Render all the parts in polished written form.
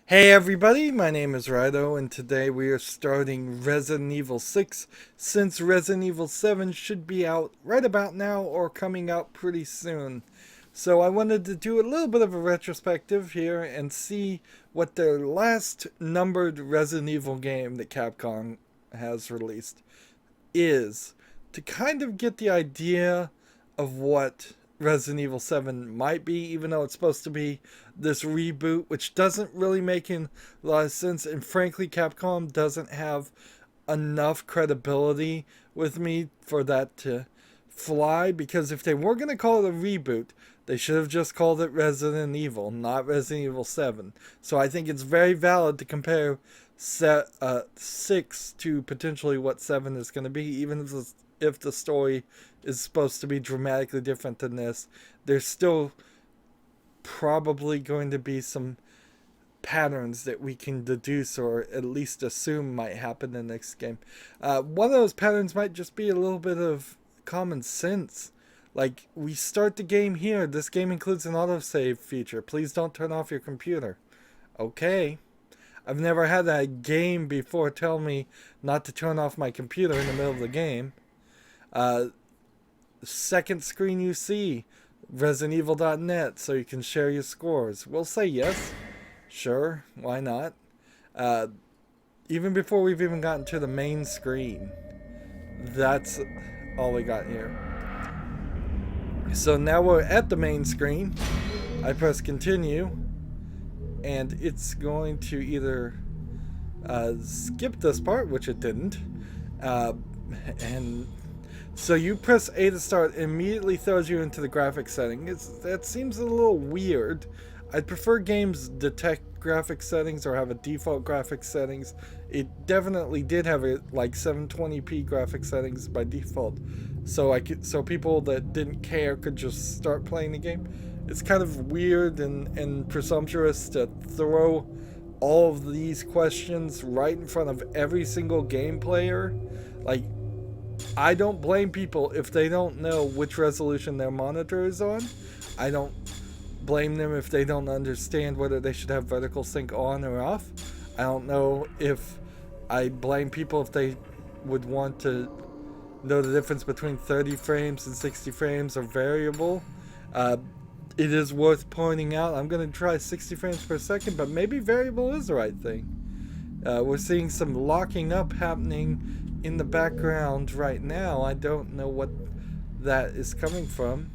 Hey everybody, my name is Rydo, and today we are starting Resident Evil 6, since Resident Evil 7 should be out right about now or coming out pretty soon. So I wanted to do a little bit of a retrospective here and see what their last numbered Resident Evil game that Capcom has released is, to kind of get the idea of what Resident Evil 7 might be, even though it's supposed to be this reboot, which doesn't really make a lot of sense. And frankly, Capcom doesn't have enough credibility with me for that to fly, because if they were going to call it a reboot, they should have just called it Resident Evil, not Resident Evil 7. So I think it's very valid to compare 6 to potentially what 7 is going to be, even if the story is supposed to be dramatically different than this. There's still probably going to be some patterns that we can deduce or at least assume might happen in the next game. One of those patterns might just be a little bit of common sense. Like, we start the game here. This game includes an autosave feature. Please don't turn off your computer. Okay. I've never had a game before tell me not to turn off my computer in the middle of the game. Second screen you see, ResidentEvil.net, so you can share your scores. We'll say yes. Sure, why not? Even before we've even gotten to the main screen. That's all we got here. So now we're at the main screen. I press continue, and it's going to either skip this part, which it didn't, and so you press A to start, it immediately throws you into the graphics setting. That seems a little weird. I'd prefer games detect graphics settings or have a default graphics settings. It definitely did have a like 720p graphics settings by default, so people that didn't care could just start playing the game. It's kind of weird and presumptuous to throw all of these questions right in front of every single game player. Like, I don't blame people if they don't know which resolution their monitor is on. I don't blame them if they don't understand whether they should have vertical sync on or off. I don't know if I blame people if they would want to know the difference between 30 frames and 60 frames or variable. It is worth pointing out, I'm going to try 60 frames per second, but maybe variable is the right thing. We're seeing some locking up happening in the background right now. I don't know what that is coming from.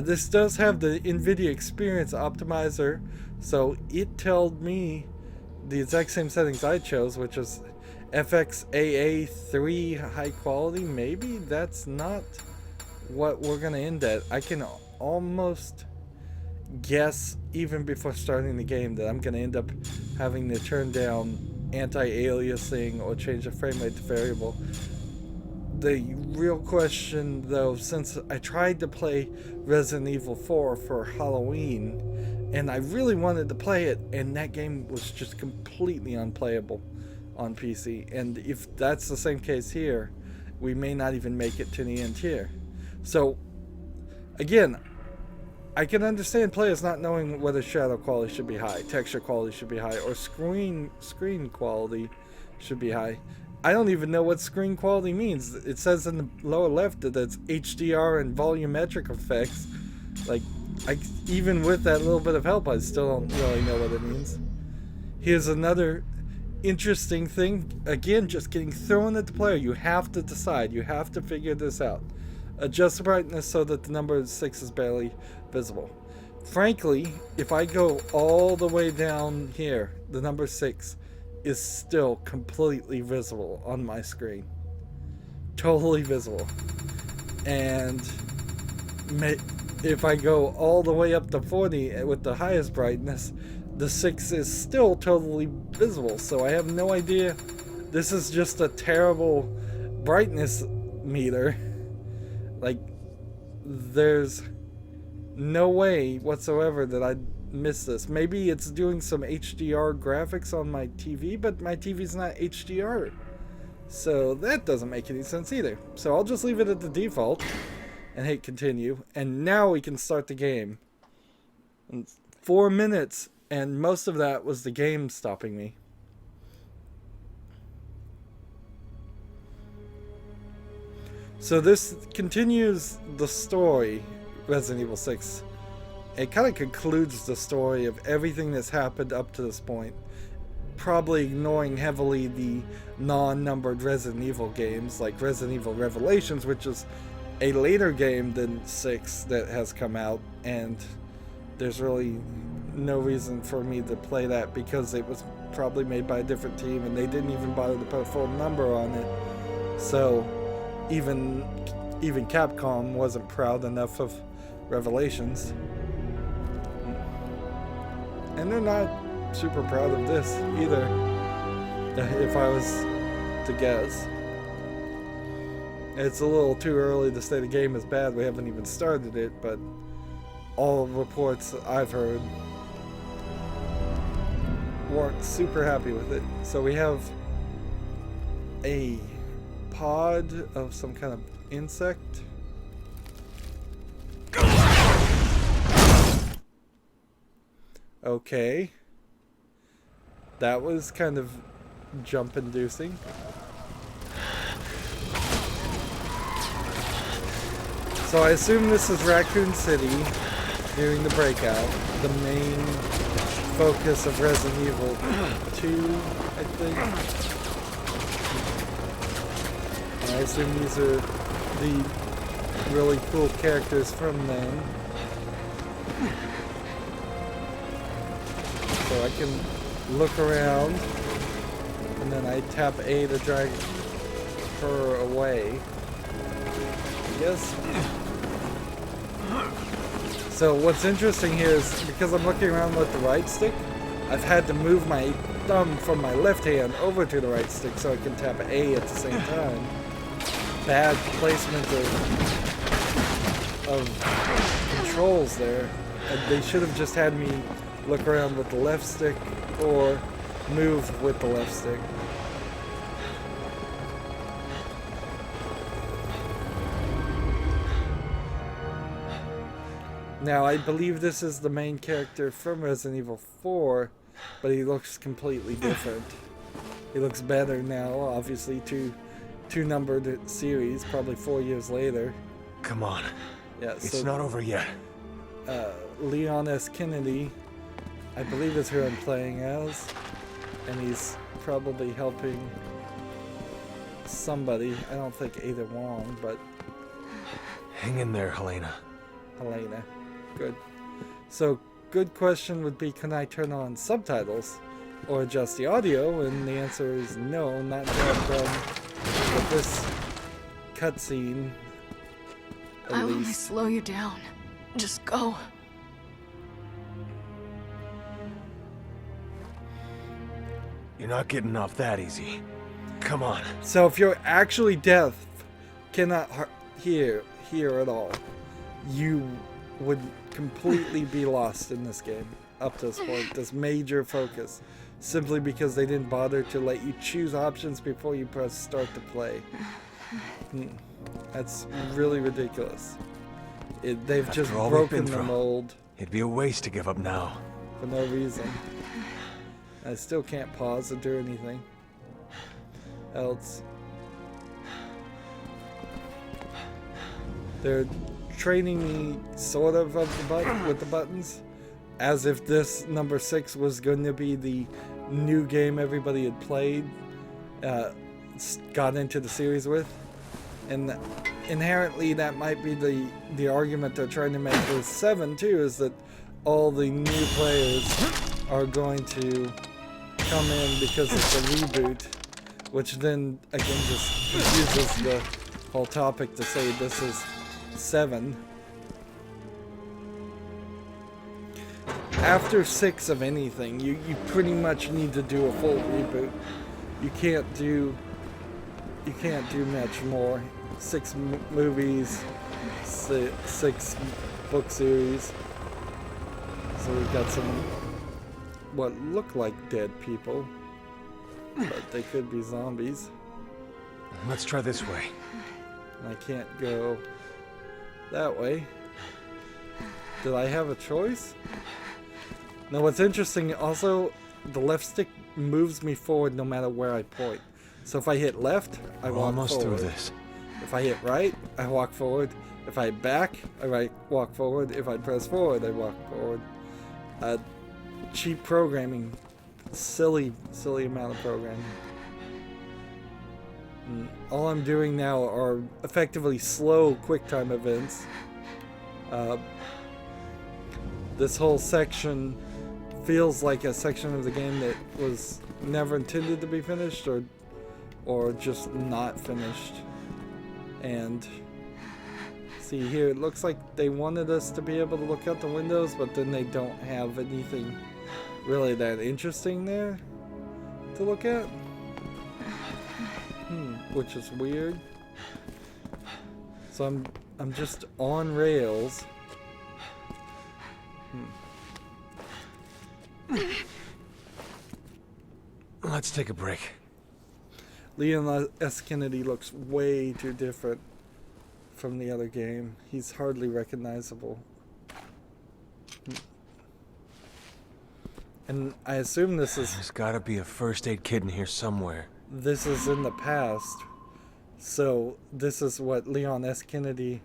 This does have the NVIDIA Experience Optimizer, so it told me the exact same settings I chose, which is FXAA3 high quality. Maybe that's not what we're going to end at. I can almost guess, even before starting the game, that I'm going to end up having to turn down anti-aliasing or change the frame rate to variable. The real question, though, since I tried to play Resident Evil 4 for Halloween, and I really wanted to play it, and that game was just completely unplayable on PC. And if that's the same case here, we may not even make it to the end here. So, again, I can understand players not knowing whether shadow quality should be high, texture quality should be high, or screen quality should be high. I don't even know what screen quality means. It says in the lower left that it's HDR and volumetric effects. Like, even with that little bit of help, I still don't really know what it means. Here's another interesting thing. Again, just getting thrown at the player. You have to decide. You have to figure this out. Adjust the brightness so that the number 6 is barely visible. Frankly, if I go all the way down here, the number 6 is still completely visible on my screen. Totally visible. And if I go all the way up to 40 with the highest brightness, the 6 is still totally visible. So I have no idea. This is just a terrible brightness meter. Like, there's no way whatsoever that I'd miss this. Maybe it's doing some HDR graphics on my TV, but my TV's not HDR. So that doesn't make any sense either. So I'll just leave it at the default and hit continue. And now we can start the game. 4 minutes And most of that was the game stopping me. So this continues the story, Resident Evil 6. It kind of concludes the story of everything that's happened up to this point. Probably ignoring heavily the non-numbered Resident Evil games, like Resident Evil Revelations, which is a later game than 6 that has come out, and there's really no reason for me to play that because it was probably made by a different team and they didn't even bother to put a full number on it. So even Capcom wasn't proud enough of Revelations. And they're not super proud of this either, if I was to guess. It's a little too early to say the game is bad. We haven't even started it, but all reports I've heard weren't super happy with it. So we have a pod of some kind of insect. Okay. That was kind of jump-inducing. So I assume this is Raccoon City during the breakout, the main focus of Resident Evil 2, I think. And I assume these are the really cool characters from then. So I can look around, and then I tap A to drag her away. Yes. So what's interesting here is because I'm looking around with the right stick, I've had to move my thumb from my left hand over to the right stick so I can tap A at the same time. Bad placement of controls there. They should have just had me look around with the left stick or move with the left stick. Now, I believe this is the main character from Resident Evil 4, but he looks completely different. He looks better now, obviously, two numbered series, probably 4 years later. Come on. Yeah, it's not over yet. Leon S. Kennedy, I believe is who I'm playing as, and he's probably helping somebody. I don't think Ada Wong, but... Hang in there, Helena. Helena. Good. So, good question would be, can I turn on subtitles or adjust the audio? And the answer is no, not until I'm done with this cutscene. I will only slow you down. Just go. You're not getting off that easy. Come on. So if you're actually deaf, cannot hear at all, you would completely be lost in this game up to this point. This major focus, simply because they didn't bother to let you choose options before you press start to play. That's really ridiculous. They've just broken the mold. It'd be a waste to give up now. For no reason. I still can't pause or do anything else. They're training me sort of the button with the buttons, as if this number 6 was going to be the new game everybody had played, got into the series with, and inherently that might be the argument they're trying to make with 7 too, is that all the new players are going to come in because it's a reboot, which then again just confuses the whole topic to say this is 7. After 6 of anything, you pretty much need to do a full reboot. You can't do much more. 6 movies, 6 book series. So we've got some what look like dead people, but they could be zombies. Let's try this way. And I can't go that way. Did I have a choice? Now what's interesting, also, the left stick moves me forward no matter where I point. So if I hit left, I We're walk almost forward. through this. If I hit right, I walk forward. If I hit back, I walk forward. If I press forward, I walk forward. Cheap programming. Silly amount of programming. And all I'm doing now are effectively slow QuickTime events. This whole section feels like a section of the game that was never intended to be finished, or just not finished. And see here, it looks like they wanted us to be able to look out the windows, but then they don't have anything really that interesting there to look at. Which is weird. So I'm just on rails. Let's take a break. Leon S. Kennedy looks way too different from the other game. He's hardly recognizable. And I assume There's gotta be a first aid kit in here somewhere. this is in the past. So this is what Leon S. Kennedy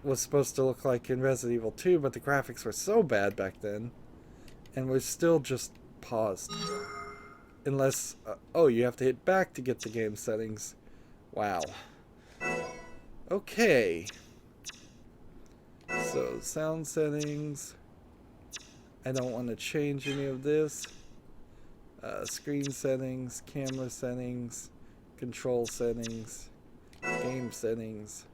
was supposed to look like in Resident Evil 2, but the graphics were so bad back then. And we're still just paused. Unless, oh, you have to hit back to get the game settings. Wow. Okay. So, sound settings. I don't want to change any of this. Screen settings, camera settings, control settings, game settings.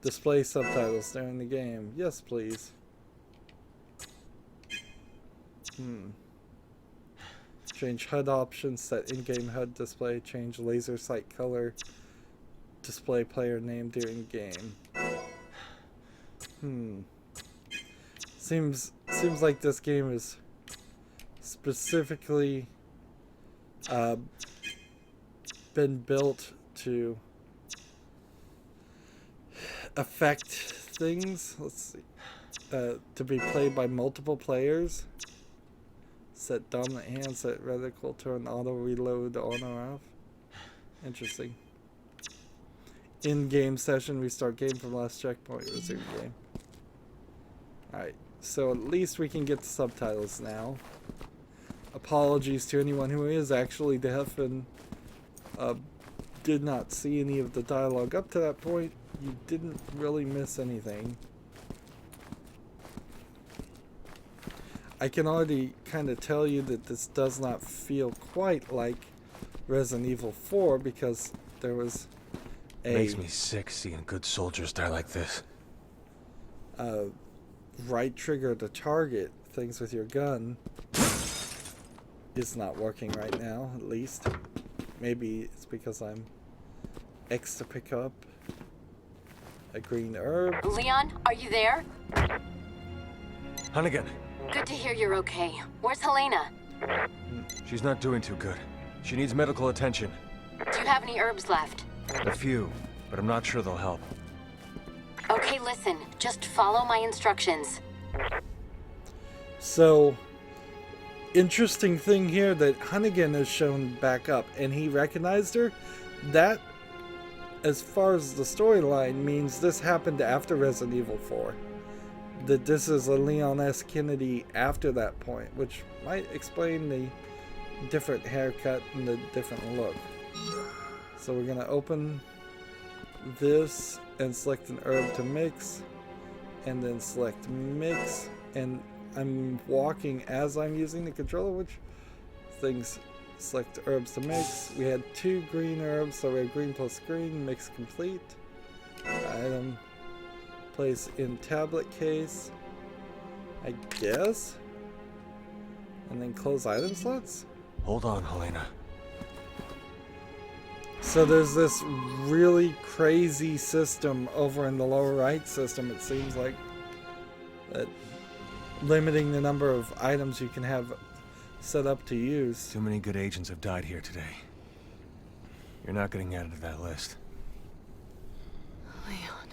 Display subtitles during the game. Yes, please. Change HUD options, set in-game HUD display, change laser sight color, display player name during game. Seems like this game is specifically been built to affect things. Let's see. To be played by multiple players. Set dominant hand, set reticle, turn auto reload on or off. Interesting. In-game session, restart game from last checkpoint, resume game. Alright, so at least we can get the subtitles now. Apologies to anyone who is actually deaf and did not see any of the dialogue up to that point. You didn't really miss anything. I can already kind of tell you that this does not feel quite like Resident Evil 4 because there was a... Makes me sick seeing good soldiers die like this. Right trigger to target things with your gun is not working right now, at least. Maybe it's because I'm X to pick up a green herb. Leon, are you there? Hunnigan. Good to hear you're okay. Where's Helena? She's not doing too good. She needs medical attention. Do you have any herbs left? A few, but I'm not sure they'll help. Okay, listen. Just follow my instructions. So, interesting thing here that Hunnigan is shown back up and he recognized her. That, as far as the storyline, means this happened after Resident Evil 4. That this is a Leon S. Kennedy after that point, which might explain the different haircut and the different look. So we're gonna open this and select an herb to mix, and then select mix, and I'm walking as I'm using the controller, which things select herbs to mix. We had 2 green herbs, so we have green plus green, mix complete. Item. Place in tablet case, I guess, and then close item slots. Hold on, Helena. So there's this really crazy system over in the lower right system, it seems like, that limiting the number of items you can have set up to use. Too many good agents have died here today. You're not getting added to that list. Leon.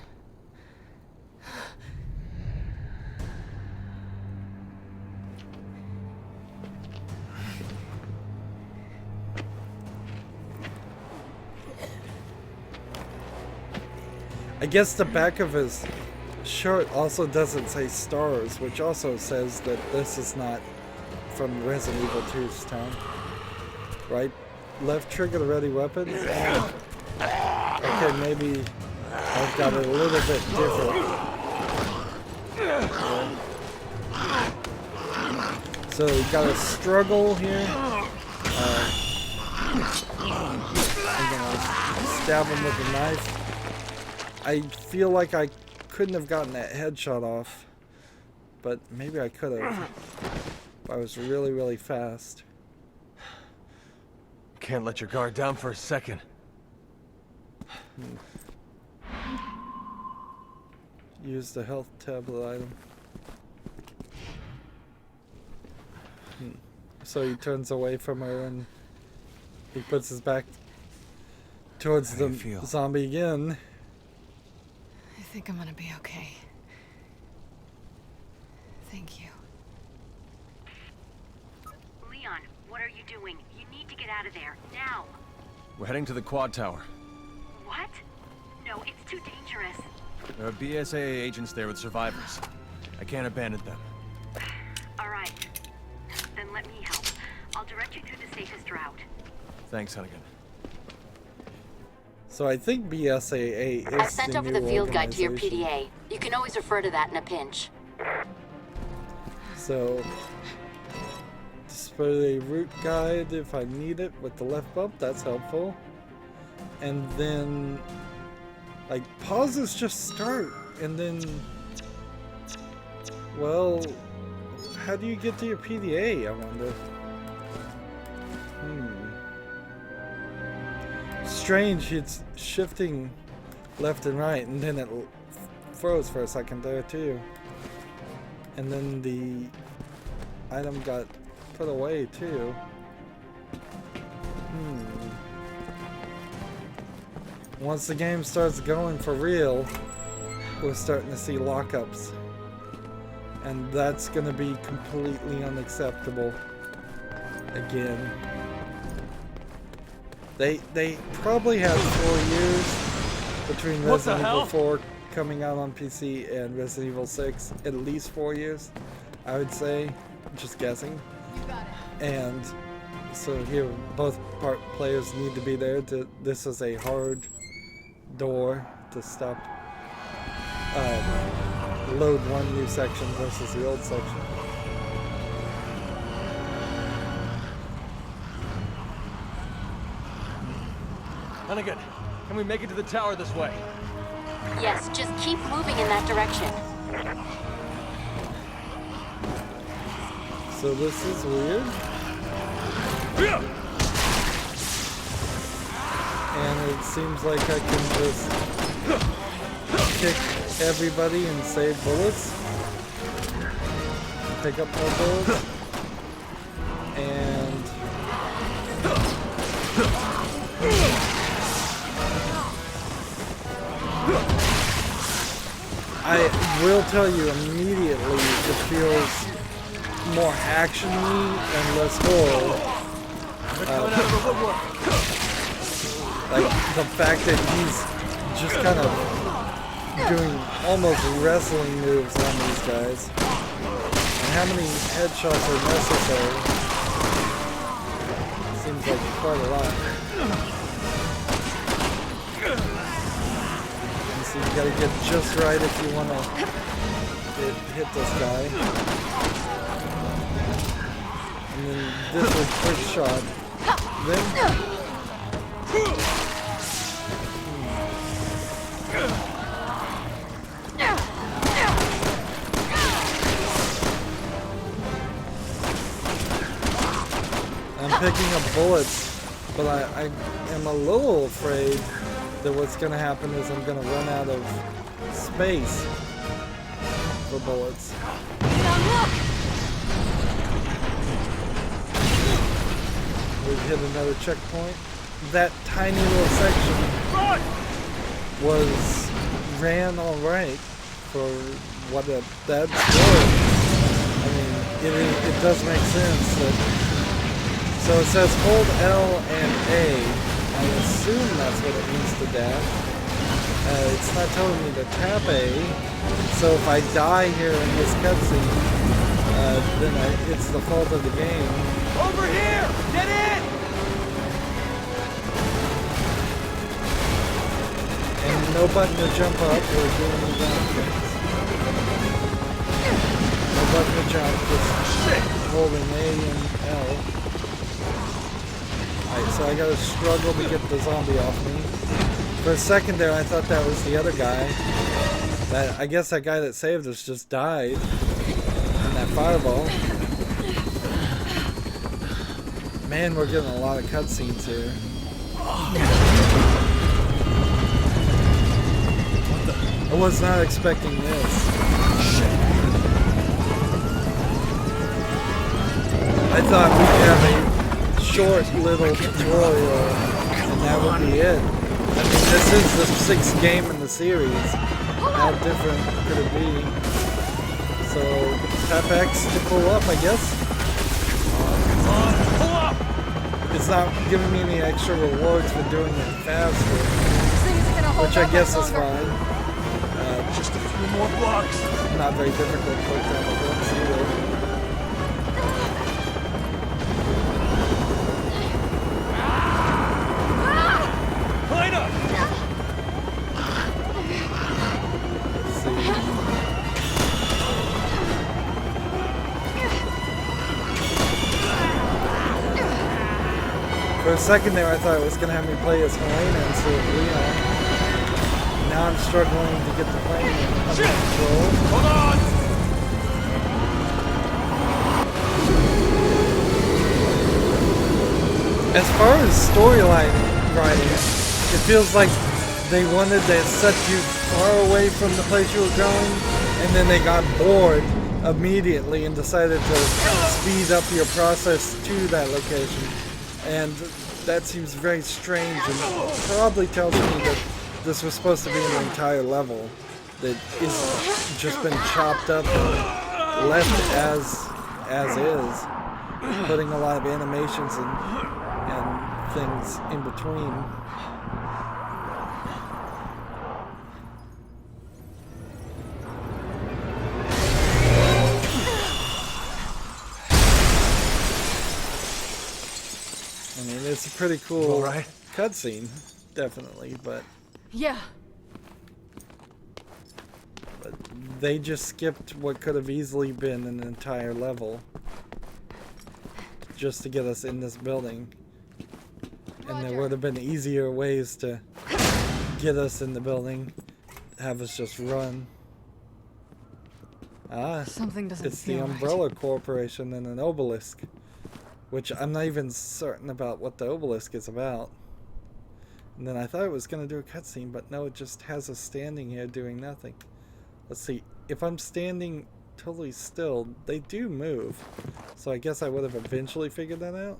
I guess the back of his shirt also doesn't say stars, which also says that this is not from Resident Evil 2's time. Right? Left trigger to ready weapons? Okay, maybe I've got it a little bit different. So we gotta struggle here. I'm gonna stab him with a knife. I feel like I couldn't have gotten that headshot off, but maybe I could have. If I was really, really fast. Can't let your guard down for a second. Use the health tablet item. So he turns away from her and he puts his back towards the zombie again. I think I'm gonna be okay. Thank you. Leon, what are you doing? You need to get out of there, now! We're heading to the quad tower. What? No, it's too dangerous. There are BSAA agents there with survivors. I can't abandon them. Alright. Then let me help. I'll direct you through the safest route. Thanks, Hunnigan. So I think BSAA is I've sent over the field guide to your organization. PDA. You can always refer to that in a pinch. So display a route guide if I need it with the left bump, that's helpful. And then like pauses just start and then, well, how do you get to your PDA, I wonder? Strange, it's shifting left and right, and then it froze for a second there too. And then the item got put away too. Once the game starts going for real, we're starting to see lockups. And that's gonna be completely unacceptable. Again. They probably had 4 years between Resident Evil 4 coming out on PC and Resident Evil 6. At least 4 years, I would say. Just guessing. And so here, both players need to be there. This is a hard door to stop. Load one new section versus the old section. Hunnigan, can we make it to the tower this way? Yes, just keep moving in that direction. So this is weird. And it seems like I can just kick everybody and save bullets. Pick up more bullets. And I will tell you immediately it feels more action-y and less horror. Like the fact that he's just kind of doing almost wrestling moves on these guys. And how many headshots are necessary? Seems like quite a lot. So you gotta get just right if you wanna hit this guy. And then this was quick shot. Then I'm picking up bullets, but I am a little afraid that what's going to happen is I'm going to run out of space for bullets. We've hit another checkpoint. That tiny little section ran all right for what that's worth. I mean, it does make sense that. So it says hold L and A. I assume that's what it means to dash. It's not telling me to tap A, so if I die here in this cutscene, then it's the fault of the game. Over here! Get in! And no button to jump up or do any down kicks. No button to jump, just holding A and L. Alright, so I gotta struggle to get the zombie off me. For a second there, I thought that was the other guy. I guess that guy that saved us just died in that fireball. Man, we're getting a lot of cutscenes here. I was not expecting this. I thought we'd have a short little tutorial and that would be it. I mean, this is the 6th game in the series. How different could it be? So, tap X to pull up, I guess. Pull up! It's not giving me any extra rewards for doing it faster, which I guess is fine. Just a few more blocks. Not very difficult to put down the blocks either. Line up! Let's see. For a second there, I thought it was going to have me play as Helena instead of Leon. Now I'm struggling to get the plane under control. Hold on! As far as storyline writing, it feels like they wanted to set you far away from the place you were going, and then they got bored immediately and decided to speed up your process to that location. And that seems very strange and probably tells me that this was supposed to be an entire level that is just been chopped up and left as is, putting a lot of animations and things in between. I mean, it's a pretty cool cutscene, definitely, but Yeah. they just skipped what could have easily been an entire level just to get us in this building. And there would have been easier ways to get us in the building, have us just run. Ah, Something doesn't it's the feel Umbrella Corporation and an obelisk, which I'm not even certain about what the obelisk is about. And then I thought it was going to do a cutscene, but no, it just has us standing here doing nothing. Let's see, if I'm standing totally still, they do move. So I guess I would have eventually figured that out.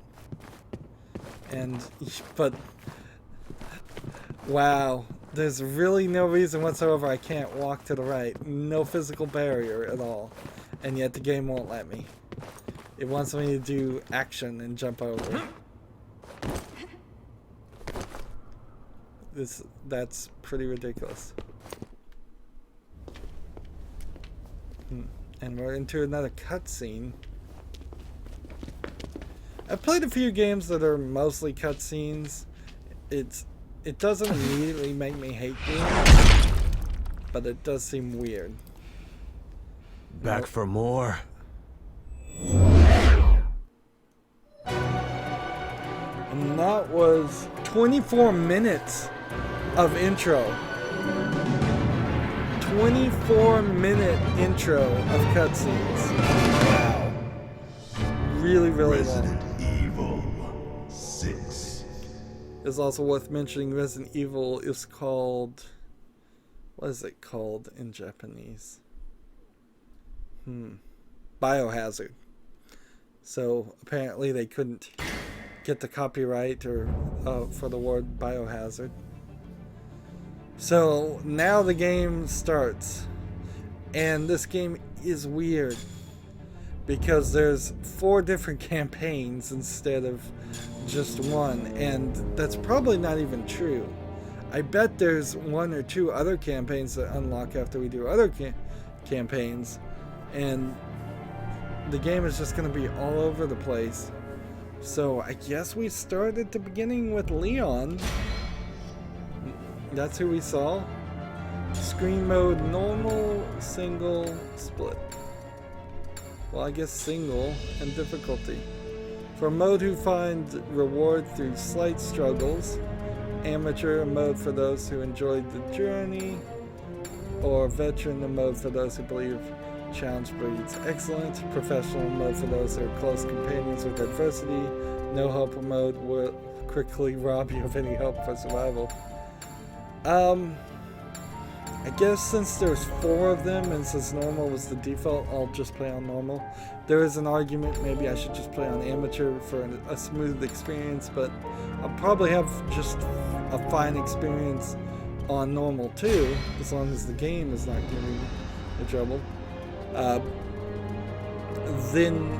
But wow, there's really no reason whatsoever I can't walk to the right. No physical barrier at all. And yet the game won't let me. It wants me to do action and jump over. That's pretty ridiculous. And we're into another cutscene. I've played a few games that are mostly cutscenes. It doesn't immediately make me hate games, but it does seem weird. Back for more. And that was 24 minutes of intro. 24-minute intro of cutscenes. Wow. Really, really long. Evil 6. It's also worth mentioning Resident Evil is called... What is it called in Japanese? Biohazard. So apparently they couldn't get the copyright or for the word biohazard. So now the game starts, and this game is weird because there's 4 different campaigns instead of just one, and that's probably not even true. I bet there's 1 or 2 other campaigns that unlock after we do other campaigns, and the game is just going to be all over the place. So I guess we start at the beginning with Leon. That's who we saw. Screen mode, normal, single, split. Well, I guess single, and difficulty. For mode who find reward through slight struggles. Amateur, a mode for those who enjoyed the journey. Or veteran, a mode for those who believe challenge breeds excellent. Professional mode for those who are close companions with adversity. No help mode will quickly rob you of any help for survival. I guess since there's 4 of them and since normal was the default, I'll just play on normal. There is an argument maybe I should just play on amateur for a smooth experience, but I'll probably have just a fine experience on normal too, as long as the game is not giving me trouble. Then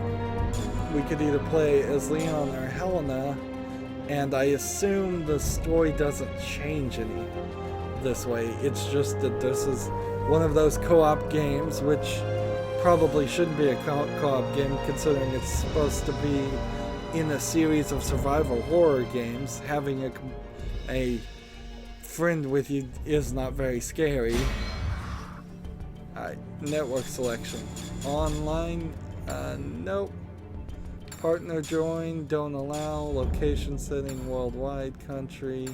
we could either play as Leon or Helena, and I assume the story doesn't change any this way. It's just that this is one of those co-op games, which probably shouldn't be a co-op game considering it's supposed to be in a series of survival horror games. Having a friend with you is not very scary. Alright, network selection. Online, nope. Partner join, don't allow. Location setting, worldwide, country.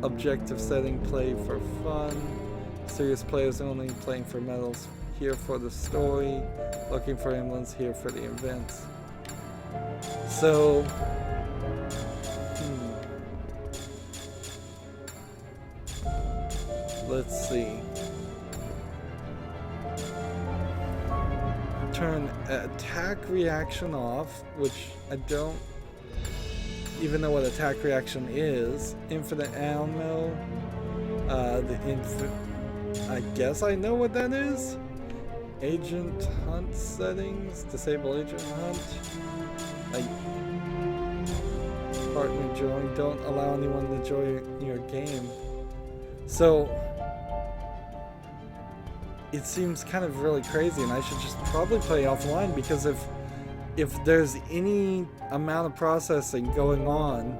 Objective setting, play for fun. Serious players only, playing for medals, here for the story. Looking for emblems, here for the events. So, let's see. Turn attack reaction off, which I don't even know what attack reaction is. Infinite ammo. I guess I know what that is. Agent hunt settings. Disable agent hunt. Partner join. Don't allow anyone to join your game. So it seems kind of really crazy, and I should just probably play offline, because if there's any amount of processing going on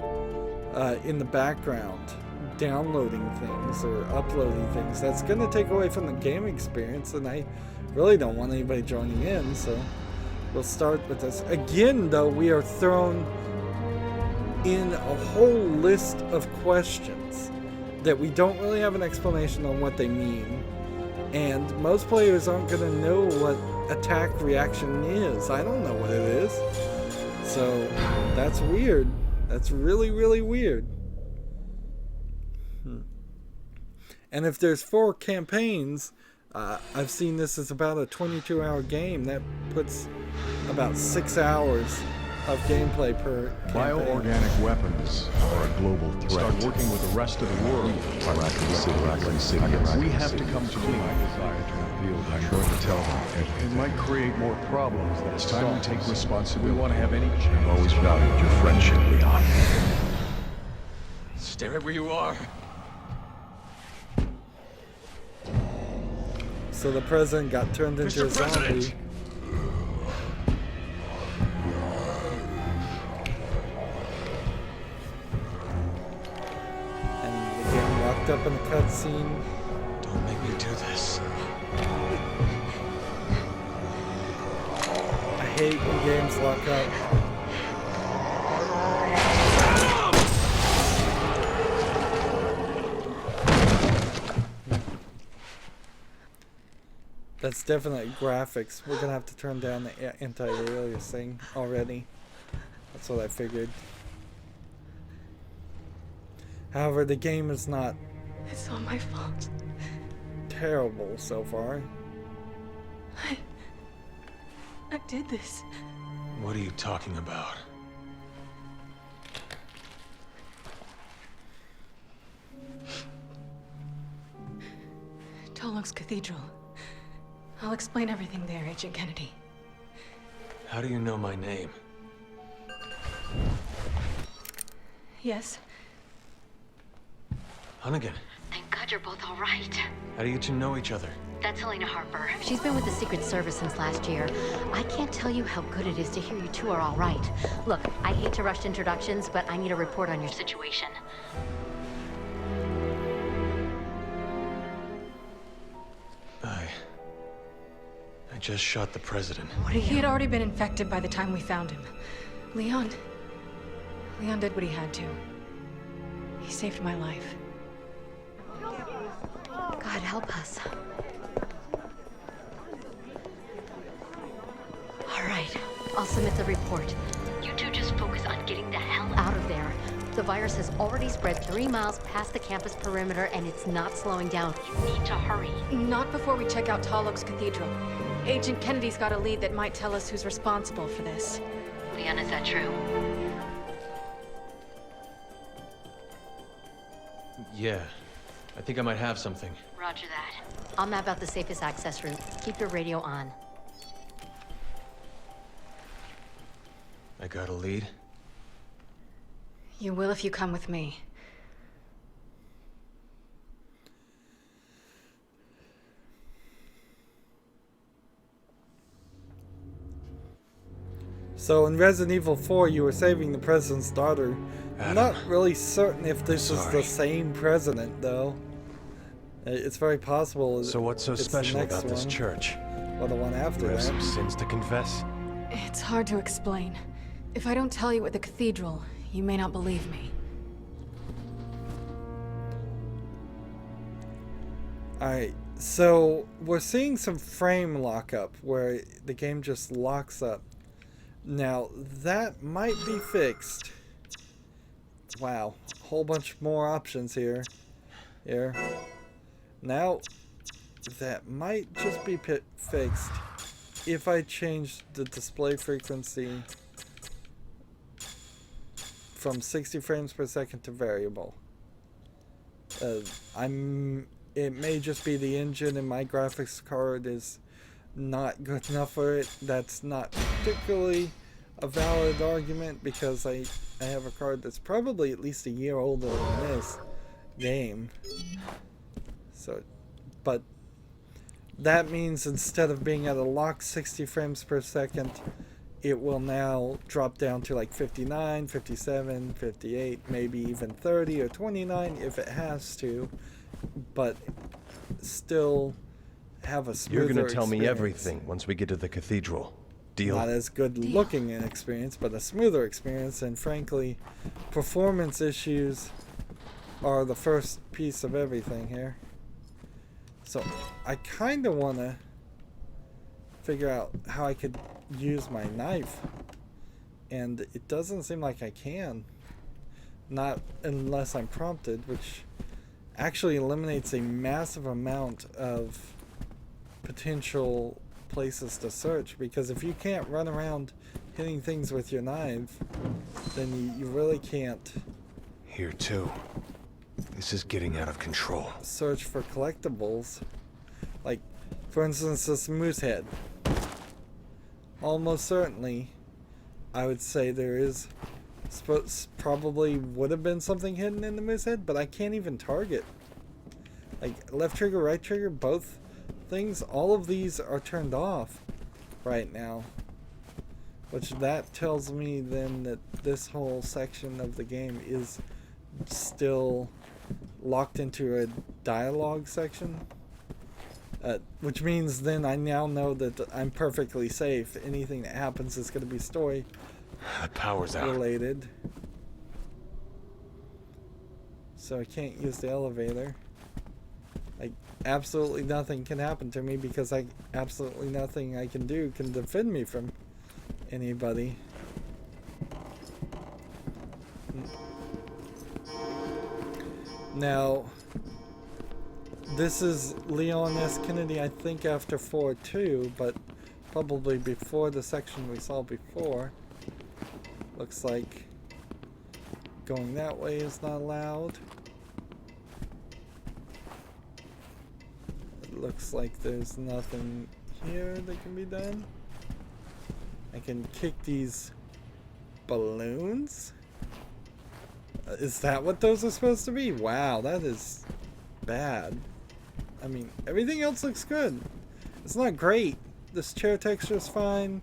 in the background, downloading things or uploading things, that's going to take away from the game experience, and I really don't want anybody joining in. So we'll start with this. Again, though, we are thrown in a whole list of questions that we don't really have an explanation on what they mean, and most players aren't going to know what attack reaction is. I don't know what it is. So that's weird. That's really, really weird. And if there's 4 campaigns, I've seen this as about a 22-hour game. That puts about 6 hours of gameplay per campaign. Bioorganic weapons are a global threat. Start working with the rest of the world. We have to come to my desire to reveal the truth. I'm going to tell them. It might create more problems than it's time we take responsibility. We want to have any chance. I've always valued your friendship, Leon. Stay right where you are. So the president got turned into a zombie. Up in the cutscene. Don't make me do this. I hate when games lock up. That's definitely graphics. We're gonna have to turn down the anti-aliasing already. That's what I figured. However, the game is not It's all my fault. terrible so far. I did this. What are you talking about? Tolok's Cathedral. I'll explain everything there, Agent Kennedy. How do you know my name? Yes? Hunnigan, Thank God you're both all right. how do you two know each other? That's Helena Harper. She's been with the Secret Service since last year. I can't tell you how good it is to hear you two are all right. Look, I hate to rush introductions, but I need a report on your situation. I just shot the president. What are you? He had already been infected by the time we found him. Leon did what he had to. He saved my life. God help us. All right, I'll submit the report. You two just focus on getting the hell out of there. The virus has already spread 3 miles past the campus perimeter, and it's not slowing down. You need to hurry. Not before we check out Tall Oaks Cathedral. Agent Kennedy's got a lead that might tell us who's responsible for this. Leon, is that true? Yeah. I think I might have something. Roger that. I'll map out the safest access route. Keep your radio on. I got a lead? You will if you come with me. So in Resident Evil 4, you were saving the president's daughter. I'm Adam, not really certain if this is sorry. the same president, though. It's very possible. So what's so it's the special next about this one, church? or the one after You have that. some sins to confess? It's hard to explain. If I don't tell you at the cathedral, you may not believe me. Alright, so we're seeing some frame lockup where the game just locks up. Now, that might be fixed. Wow, whole bunch more options here. Now, that might just be fixed if I change the display frequency from 60 frames per second to variable. It may just be the engine and my graphics card is not good enough for it. That's not particularly a valid argument because I have a card that's probably at least a year older than this game. So, but that means instead of being at a locked 60 frames per second, it will now drop down to like 59, 57, 58, maybe even 30 or 29 if it has to, but still have a smoother You're gonna tell me experience. everything once we get to the cathedral. Deal? Not as good looking an experience, but a smoother experience, and frankly, performance issues are the first piece of everything here. So I kind of want to figure out how I could use my knife, and it doesn't seem like I can. Not unless I'm prompted, which actually eliminates a massive amount of potential places to search, because if you can't run around hitting things with your knife, then you really can't Here too. This is getting out of control. search for collectibles. Like, for instance, this moose head. Almost certainly, I would say there is probably would have been something hidden in the moose head, but I can't even target. Like, left trigger, right trigger, both things, all of these are turned off right now. Which that tells me then that this whole section of the game is still locked into a dialogue section. Which means then I now know that I'm perfectly safe. Anything that happens is going to be story The power's out. related. So I can't use the elevator. Like, absolutely nothing can happen to me because absolutely nothing I can do can defend me from anybody. Now, this is Leon S. Kennedy, I think, after 4 too, but probably before the section we saw before. Looks like going that way is not allowed. It looks like there's nothing here that can be done. I can kick these balloons. Is that what those are supposed to be? Wow, that is bad. I mean, everything else looks good. It's not great. This chair texture is fine.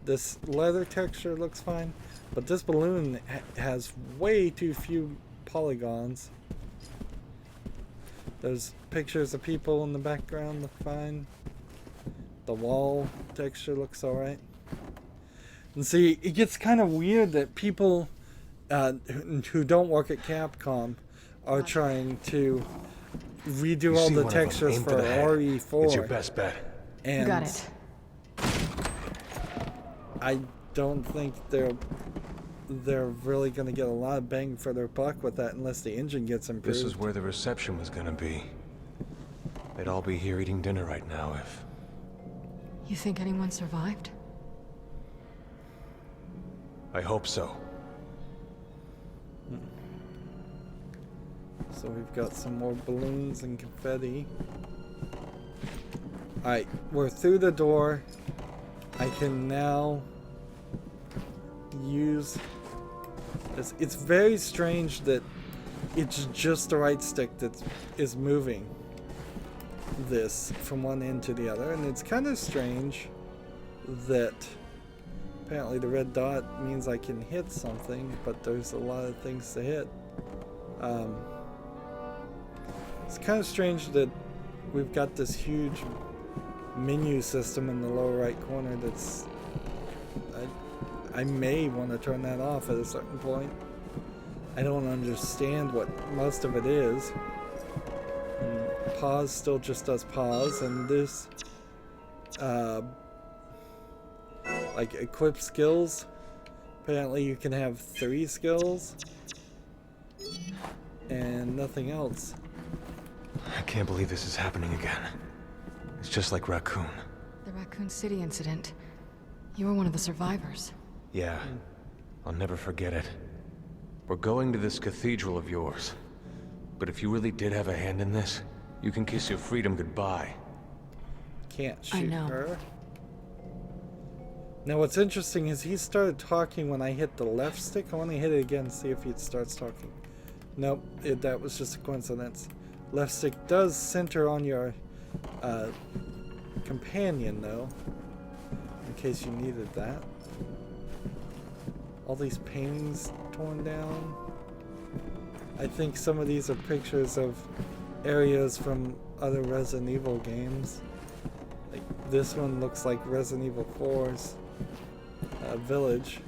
This leather texture looks fine. But this balloon has way too few polygons. There's pictures of people in the background look fine. The wall texture looks alright. And see, it gets kind of weird that people who don't work at Capcom are trying to redo all the textures for RE4. It's your best bet. And Got it. I don't think they're really going to get a lot of bang for their buck with that unless the engine gets improved. This is where the reception was gonna be. They'd all be here eating dinner right now if... You think anyone survived? I hope so. So we've got some more balloons and confetti. Alright, we're through the door. I can now use this. It's very strange that it's just the right stick that is moving this from one end to the other, and it's kind of strange that apparently the red dot means I can hit something, but there's a lot of things to hit. It's kind of strange that we've got this huge menu system in the lower right corner that's... I may want to turn that off at a certain point. I don't understand what most of it is. And pause still just does pause, and this like equip skills. Apparently you can have 3 skills and nothing else. I can't believe this is happening again. It's just like Raccoon. The Raccoon City incident. You were one of the survivors. Yeah, I'll never forget it. We're going to this cathedral of yours. But if you really did have a hand in this, you can kiss your freedom goodbye. Can't I shoot know. her. Now what's interesting is he started talking when I hit the left stick. I want to hit it again and see if he starts talking. Nope, that was just a coincidence. Left stick does center on your companion though, in case you needed that. All these paintings torn down. I think some of these are pictures of areas from other Resident Evil games. Like this one looks like Resident Evil 4's village.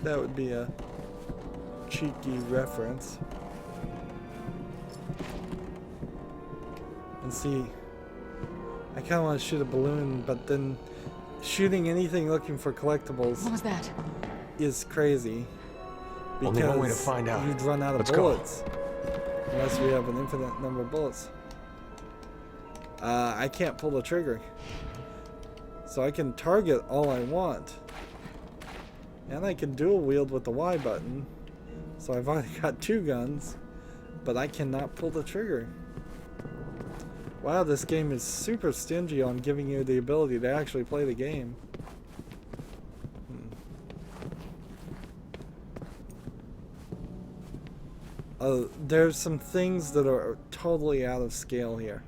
That would be a cheeky reference. And see, I kind of want to shoot a balloon, but then shooting anything looking for collectibles What was that? is crazy. Only one way to Because find out. you'd run out of Let's go. bullets. Unless we have an infinite number of bullets. I can't pull the trigger. So I can target all I want. And I can dual wield with the Y button. So I've already got 2 guns. But I cannot pull the trigger. Wow, this game is super stingy on giving you the ability to actually play the game. There's some things that are totally out of scale here.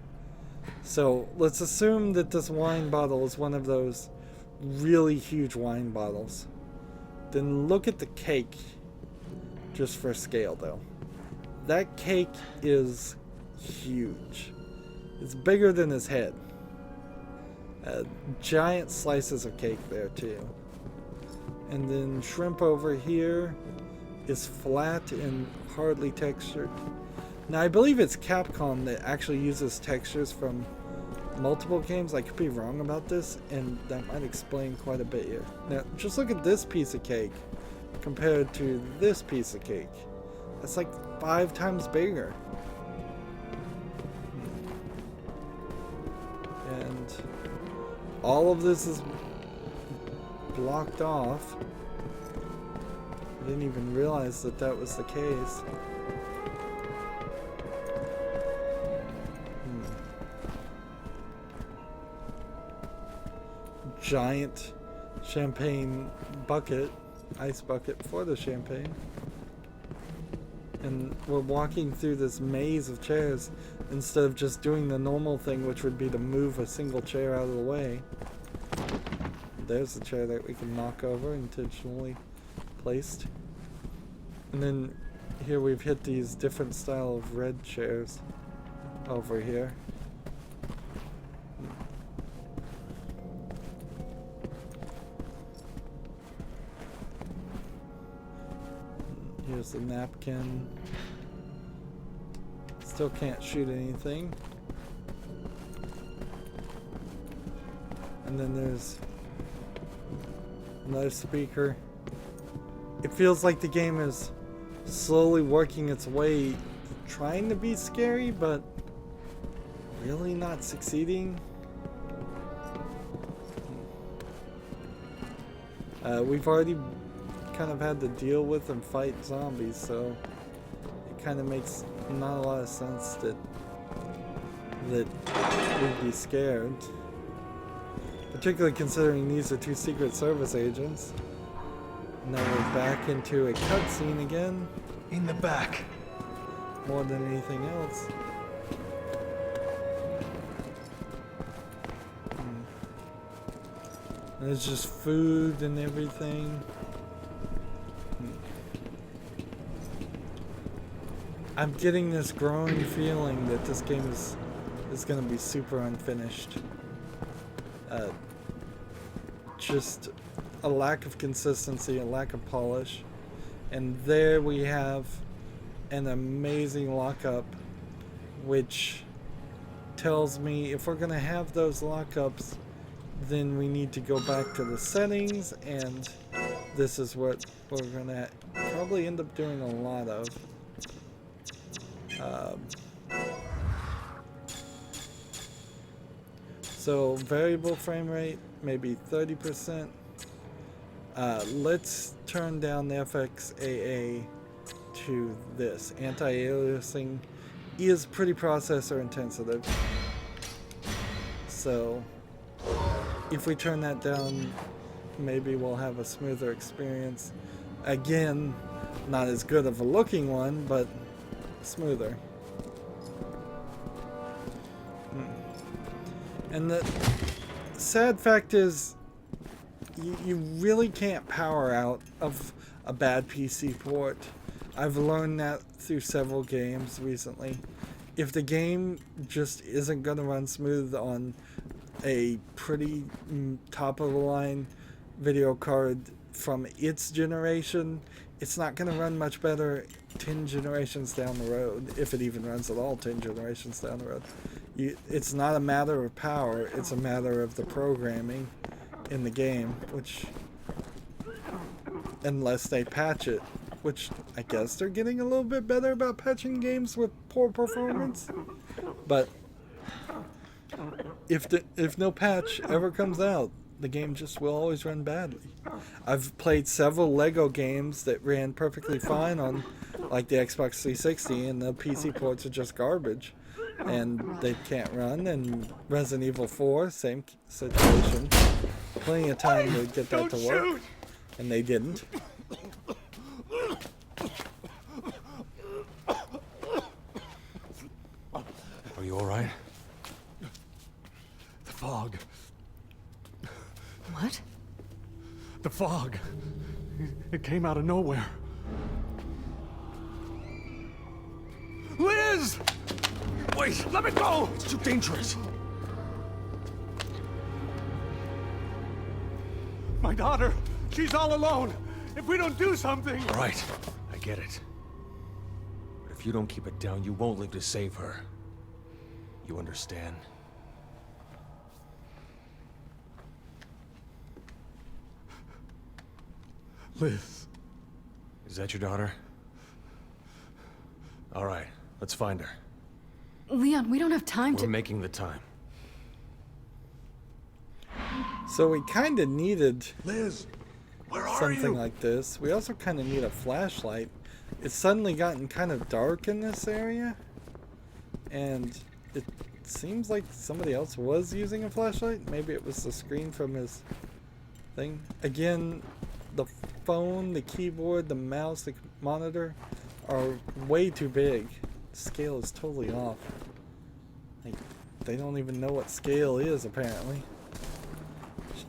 So let's assume that this wine bottle is one of those really huge wine bottles. Then look at the cake, just for scale though. That cake is huge. It's bigger than his head. Giant slices of cake there too. And then shrimp over here is flat and hardly textured. Now I believe it's Capcom that actually uses textures from multiple games. I could be wrong about this, and that might explain quite a bit here. Now just look at this piece of cake compared to this piece of cake. That's like 5 times bigger. And all of this is blocked off. I didn't even realize that that was the case. Giant champagne bucket. ice bucket for the champagne. And we're walking through this maze of chairs instead of just doing the normal thing, which would be to move a single chair out of the way. There's the chair that we can knock over, intentionally placed. And then here we've hit these different style of red chairs over here. Here's the napkin. Still can't shoot anything. And then there's another speaker. It feels like the game is slowly working its way, trying to be scary, but really not succeeding. We've already kind of had to deal with and fight zombies, so it kind of makes not a lot of sense that we'd be scared. Particularly considering these are two Secret Service agents. Now we're back into a cutscene again. In the back. More than anything else. There's just food and everything. I'm getting this growing feeling that this game is going to be super unfinished. Just a lack of consistency, a lack of polish. And there we have an amazing lockup, which tells me if we're going to have those lockups, then we need to go back to the settings, and this is what we're going to probably end up doing a lot of. So variable frame rate, maybe 30%. Let's turn down the FXAA to this. Anti-aliasing is pretty processor intensive. So if we turn that down, maybe we'll have a smoother experience. Again, not as good of a looking one, but smoother. And the sad fact is, you really can't power out of a bad PC port. I've learned that through several games recently. If the game just isn't going to run smooth on a pretty top-of-the-line video card from its generation, it's not going to run much better 10 generations down the road, if it even runs at all 10 generations down the road. It's not a matter of power, it's a matter of the programming in the game, which, unless they patch it, which I guess they're getting a little bit better about patching games with poor performance, but if no patch ever comes out, the game just will always run badly. I've played several Lego games that ran perfectly fine on like the Xbox 360, and the PC ports are just garbage and they can't run. And Resident Evil 4, same situation. Plenty of time to get that to work, and they didn't. Are you alright? The fog. What? The fog. It came out of nowhere. Liz! Wait, let me go! It's too dangerous. My daughter, she's all alone. If we don't do something... All right, I get it. But if you don't keep it down, you won't live to save her. You understand? Liz. Is that your daughter? All right, let's find her. Leon, we don't have time We're making the time. So we kind of needed Liz, where are something you? like this. We also kind of need a flashlight. It's suddenly gotten kind of dark in this area, and it seems like somebody else was using a flashlight. Maybe it was the screen from his thing. Again, the phone, the keyboard, the mouse, the monitor are way too big. The scale is totally off. Like, they don't even know what scale is, apparently.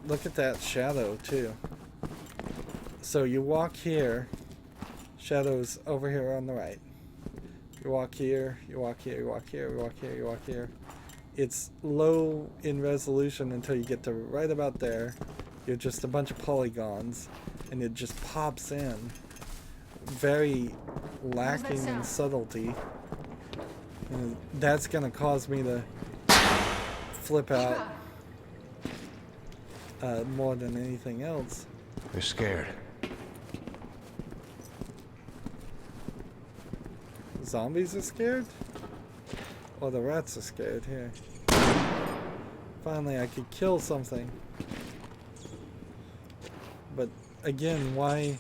Look at that shadow, too. So you walk here, shadow's over here on the right. You walk here, you walk here, you walk here, you walk here, you walk here. It's low in resolution until you get to right about there. You're just a bunch of polygons, and it just pops in. Very lacking in subtlety. And that's gonna cause me to flip out more than anything else. They're scared. Zombies are scared? Or the rats are scared here. Finally I could kill something. But again, why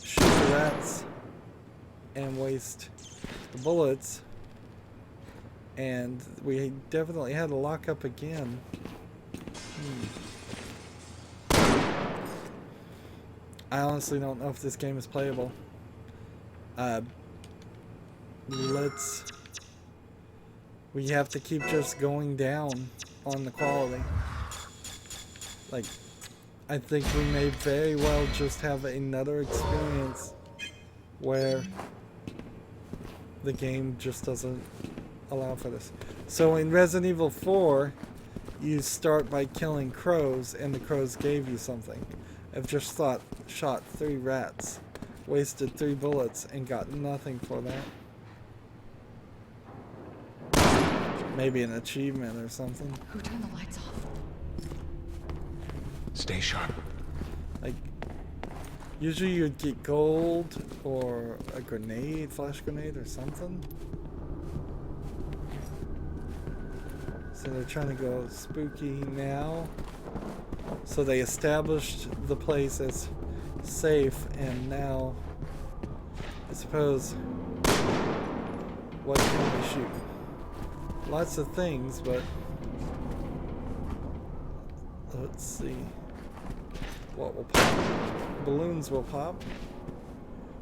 shoot the rats and waste the bullets? And we definitely had to lock up again. I honestly don't know if this game is playable. We have to keep just going down on the quality. Like, I think we may very well just have another experience where the game just doesn't allow for this. So in Resident Evil 4, you start by killing crows, and the crows gave you something. I've just shot 3 rats, wasted 3 bullets, and got nothing for that. Maybe an achievement or something. Who turned the lights off? Stay sharp. Like, usually you'd get gold or a grenade, flash grenade or something. So they're trying to go spooky now. So they established the place as safe, and now I suppose what can we shoot? Lots of things, but let's see what will pop. Balloons will pop,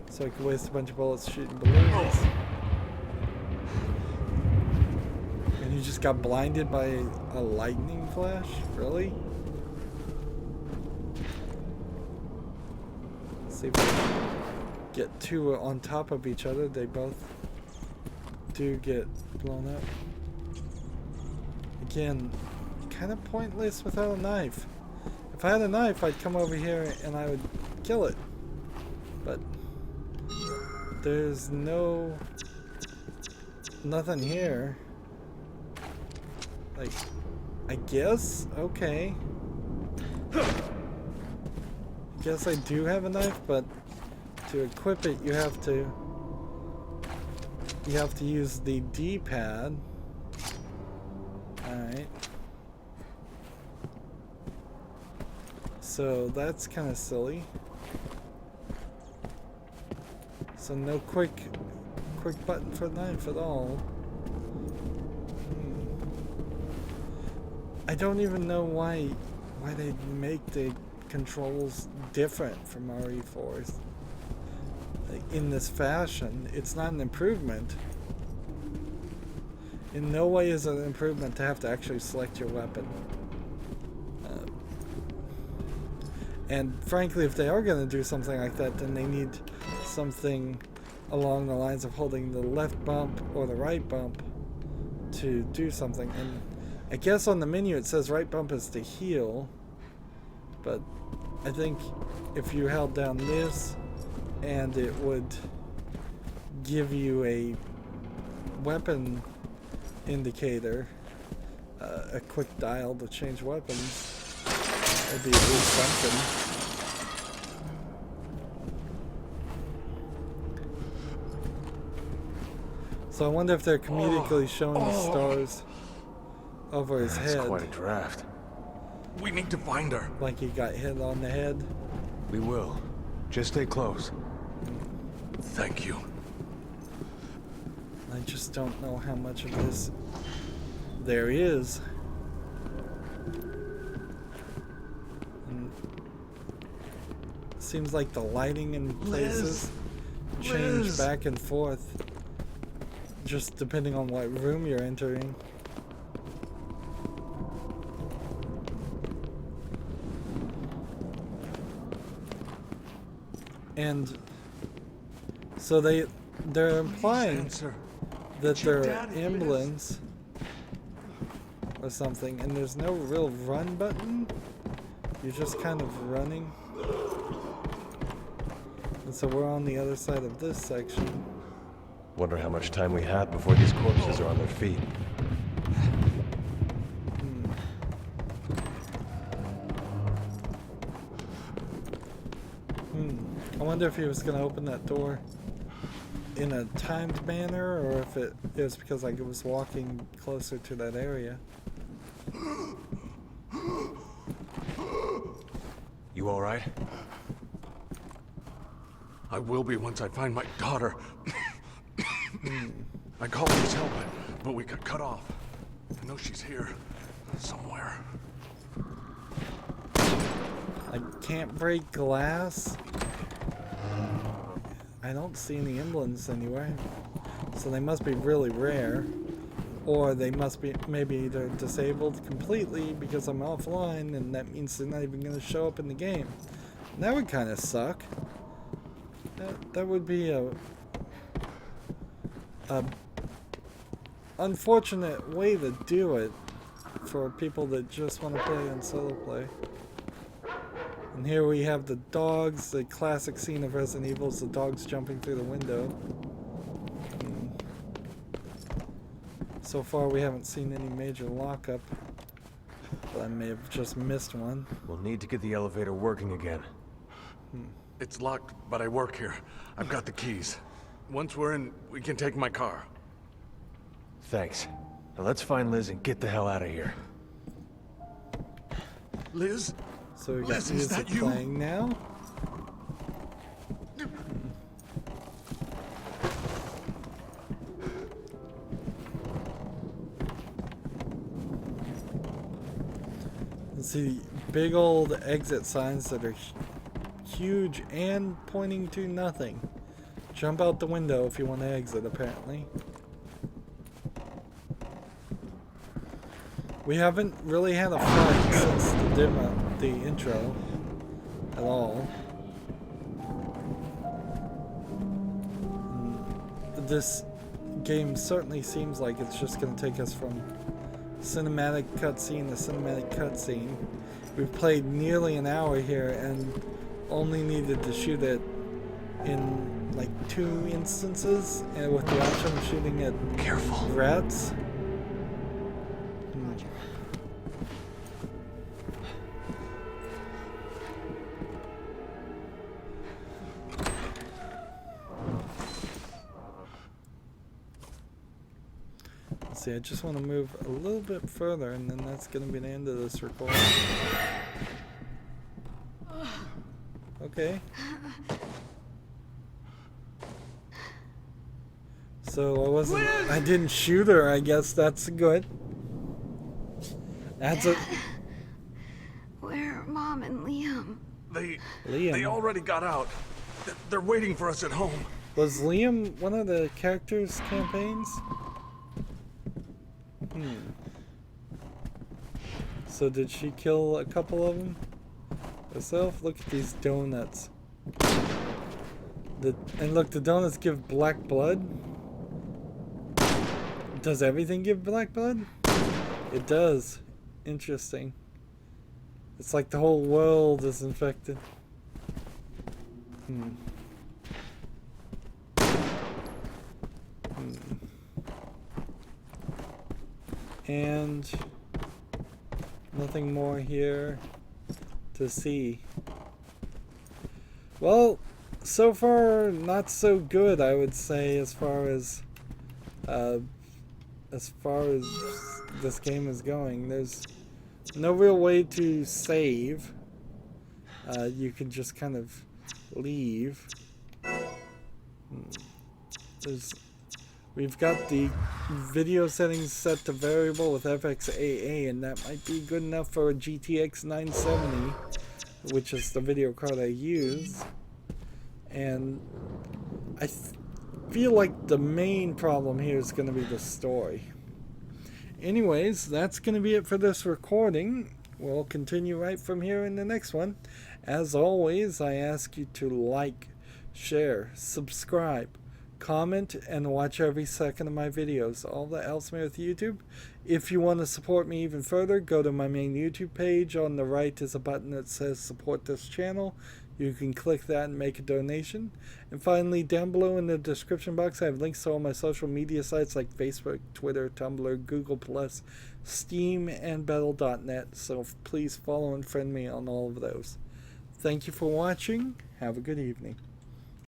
so I can waste a bunch of bullets shooting balloons. And you just got blinded by a lightning flash? Really? Let's see if we can get 2 on top of each other. They both do get blown up. Again, kind of pointless without a knife. If I had a knife, I'd come over here and I would kill it. But there's nothing here. Like, I guess, okay. I guess I do have a knife, but to equip it, you have to use the D-pad. Alright. So that's kind of silly. So no quick button for the knife at all. I don't even know why they make the controls different from RE4s. In this fashion, it's not an improvement. In no way is it an improvement to have to actually select your weapon. And frankly, if they are going to do something like that, then they need something along the lines of holding the left bump or the right bump to do something. And I guess on the menu it says right bump is to heal, but I think if you held down this, and it would give you a weapon indicator, a quick dial to change weapons. That'd be at least something. So I wonder if they're comedically showing the stars over his head. That's quite a draft. We need to find her. Like he got hit on the head. We will. Just stay close. Thank you. I just don't know how much of this there is. And seems like the lighting in places change back and forth, just depending on what room you're entering. And so they're implying that they're emblems or something, and there's no real run button. You're just kind of running. And so we're on the other side of this section. Wonder how much time we have before these corpses are on their feet. I wonder if he was going to open that door in a timed manner, or if it was because like it was walking closer to that area. You all right? I will be once I find my daughter. I called his help, but we got cut off. I know she's here somewhere. I can't break glass. I don't see any emblems anywhere. So they must be really rare. Or they must be maybe they're disabled completely because I'm offline, and that means they're not even going to show up in the game. And that would kind of suck. That would be a unfortunate way to do it for people that just want to play on solo play. And here we have the dogs, the classic scene of Resident Evil is the dogs jumping through the window. So far we haven't seen any major lockup, but I may have just missed one. We'll need to get the elevator working again. It's locked, but I work here. I've got the keys. Once we're in, we can take my car. Thanks. Now let's find Liz and get the hell out of here. Liz? So we got Liz, is music that you? playing now. See big old exit signs that are huge and pointing to nothing. Jump out the window if you want to exit, apparently. We haven't really had a fight since the intro at all. This game certainly seems like it's just going to take us from cinematic cutscene to cinematic cutscene. We've played nearly an hour here and only needed to shoot it in like 2 instances, and with the option of shooting at rats. See, I just want to move a little bit further, and then that's going to be the end of this recording. Okay. So I didn't shoot her, I guess that's good. That's a... Where are Mom and Liam? They already got out. They're waiting for us at home. Was Liam one of the characters' campaigns? So did she kill a couple of them herself? Look at these donuts. And look, the donuts give black blood. Does everything give black blood? It does. Interesting. It's like the whole world is infected. And nothing more here to see. Well, so far not so good, I would say, as far as this game is going. There's no real way to save. You can just kind of leave. We've got the video settings set to variable with FXAA, and that might be good enough for a GTX 970. which is the video card I use. And I feel like the main problem here is going to be the story. Anyways, that's going to be it for this recording. We'll continue right from here in the next one. As always, I ask you to like, share, subscribe, comment, and watch every second of my videos. All that helps me with YouTube. If you want to support me even further, go to my main YouTube page. On the right is a button that says support this channel. You can click that and make a donation. And finally, down below in the description box, I have links to all my social media sites like Facebook, Twitter, Tumblr, Google+, Steam, and Battle.net. So please follow and friend me on all of those. Thank you for watching. Have a good evening.